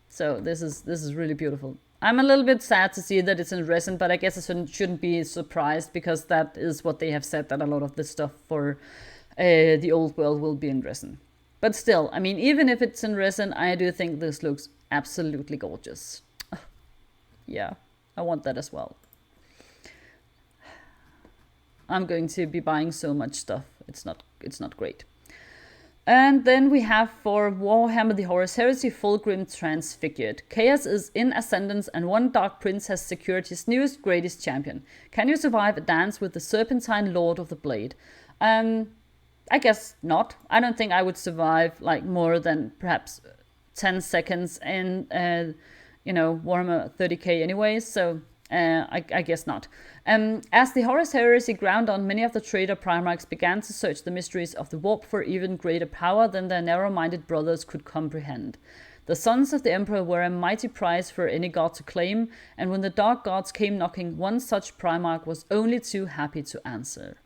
So this is really beautiful. I'm a little bit sad to see that it's in resin, but I guess I shouldn't be surprised because that is what they have said, that a lot of the stuff for the old world will be in resin. But still, I mean, even if it's in resin, I do think this looks absolutely gorgeous. Yeah, I want that as well. I'm going to be buying so much stuff. It's not great. And then we have for Warhammer the Horus Heresy, Fulgrim Transfigured. Chaos is in ascendance and one Dark Prince has secured his newest, greatest champion. Can you survive a dance with the Serpentine Lord of the Blade? I guess not. I don't think I would survive like more than perhaps 10 seconds in, Warhammer 30k anyway, so I guess not. As the Horus Heresy ground on, many of the traitor Primarchs began to search the mysteries of the warp for even greater power than their narrow-minded brothers could comprehend. The sons of the Emperor were a mighty prize for any god to claim, and when the Dark Gods came knocking, one such Primarch was only too happy to answer.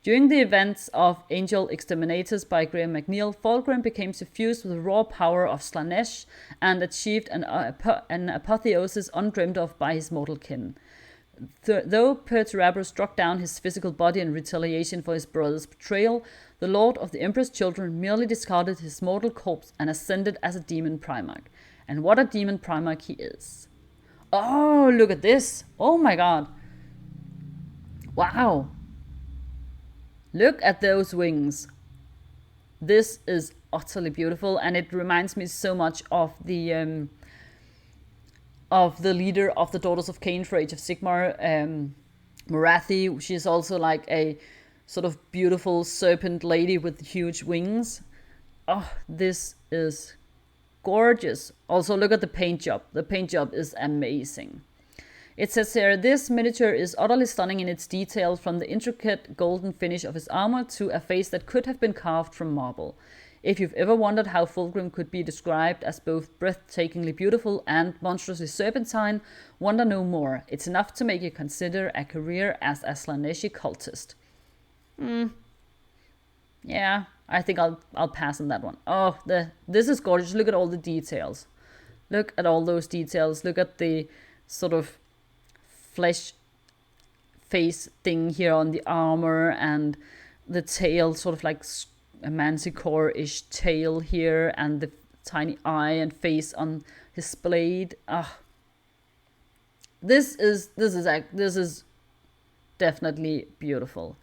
During the events of Angel Exterminators by Graham McNeil, Fulgrim became suffused with the raw power of Slaanesh and achieved an apotheosis undreamed of by his mortal kin. Though Perturabo struck down his physical body in retaliation for his brother's betrayal, the Lord of the Emperor's Children merely discarded his mortal corpse and ascended as a demon Primarch. And what a demon Primarch he is. Oh, look at this. Oh my god. Wow. Look at those wings. This is utterly beautiful, and it reminds me so much of the leader of the Daughters of Cain for Age of Sigmar, Morathi. She's also like a sort of beautiful serpent lady with huge wings. Oh, this is gorgeous. Also, look at the paint job. The paint job is amazing. It says here, this miniature is utterly stunning in its details, from the intricate golden finish of his armor to a face that could have been carved from marble. If you've ever wondered how Fulgrim could be described as both breathtakingly beautiful and monstrously serpentine, wonder no more. It's enough to make you consider a career as a Slaaneshi cultist. Yeah, I think I'll pass on that one. Oh, this is gorgeous. Look at all the details. Look at all those details. Look at the sort of flesh face thing here on the armor, and the tail, sort of like a manticore-ish tail here, and the tiny eye and face on his blade. This is definitely beautiful.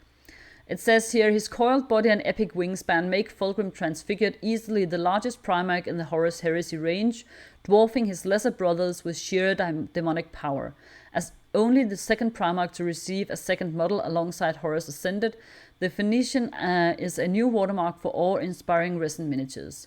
It says here, his coiled body and epic wingspan make Fulgrim Transfigured easily the largest Primarch in the Horus Heresy range, dwarfing his lesser brothers with sheer demonic power. As only the second Primarch to receive a second model alongside Horus Ascended, the Phoenician is a new watermark for awe-inspiring resin miniatures.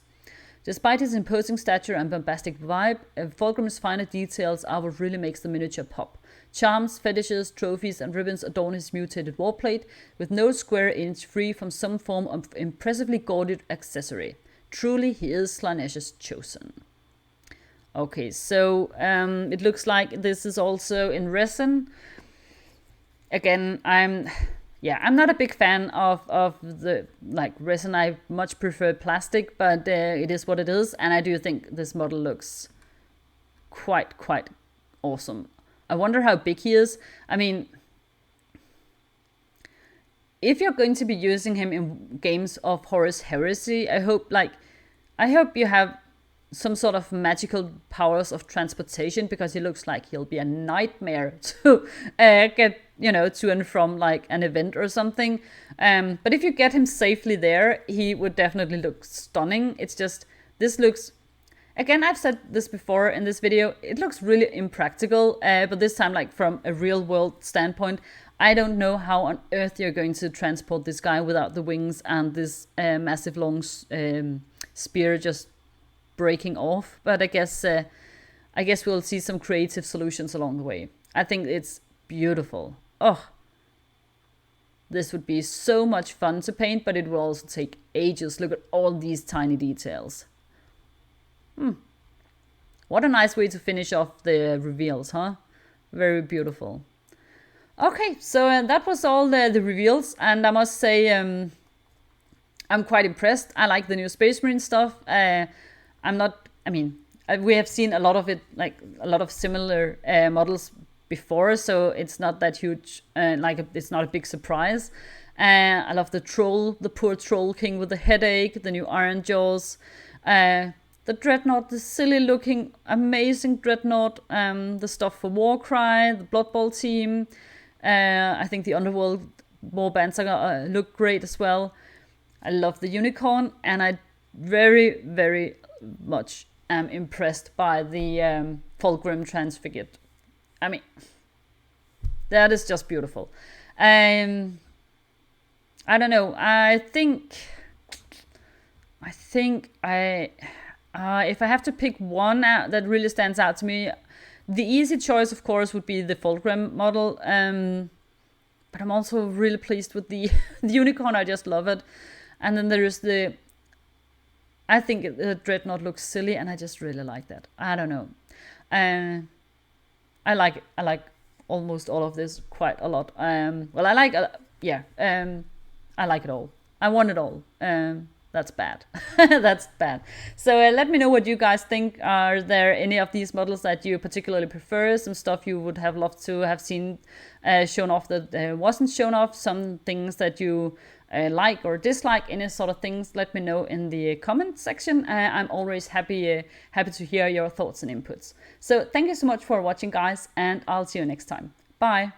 Despite his imposing stature and bombastic vibe, Fulgrim's finer details are what really makes the miniature pop. Charms, fetishes, trophies, and ribbons adorn his mutated warplate, with no square inch free from some form of impressively gaudy accessory. Truly, he is Slaanesh's chosen. Okay, so it looks like this is also in resin. Again, I'm not a big fan of the resin. I much prefer plastic, but it is what it is, and I do think this model looks quite awesome. I wonder how big he is. I mean, if you're going to be using him in games of Horus Heresy, I hope you have some sort of magical powers of transportation, because he looks like he'll be a nightmare to get, to and from like an event or something. But if you get him safely there, he would definitely look stunning. It's just, this looks, again, I've said this before in this video, it looks really impractical, but this time like from a real world standpoint, I don't know how on earth you're going to transport this guy without the wings and this massive long spear just breaking off. But I guess we'll see some creative solutions along the way. I think it's beautiful. Oh, this would be so much fun to paint, but it will also take ages. Look at all these tiny details. What a nice way to finish off the reveals, huh? Very beautiful. Okay, so that was all the reveals, and I must say I'm quite impressed. I like the new Space Marine stuff. I'm not I mean, we have seen a lot of it, like a lot of similar models before, so it's not that huge, it's not a big surprise. I love the troll, the poor troll king with the headache, the new iron jaws, the dreadnought, the silly looking amazing dreadnought, the stuff for Warcry, the Blood Bowl team. I think the underworld warbands look great as well. I love the unicorn, and I very, very much am impressed by the Fulgrim transfigured. I mean, that is just beautiful. I don't know. I think if I have to pick one out that really stands out to me, the easy choice, of course, would be the Fulgrim model. But I'm also really pleased with the unicorn. I just love it. And then there is I think the dreadnought looks silly, and I just really like that. I don't know. I like it. I like almost all of this quite a lot. I like it all. I want it all. That's bad. That's bad. So let me know what you guys think. Are there any of these models that you particularly prefer? Some stuff you would have loved to have seen shown off that wasn't shown off? Some things that you like or dislike? Any sort of things? Let me know in the comment section. I'm always happy to hear your thoughts and inputs. So thank you so much for watching, guys, and I'll see you next time. Bye.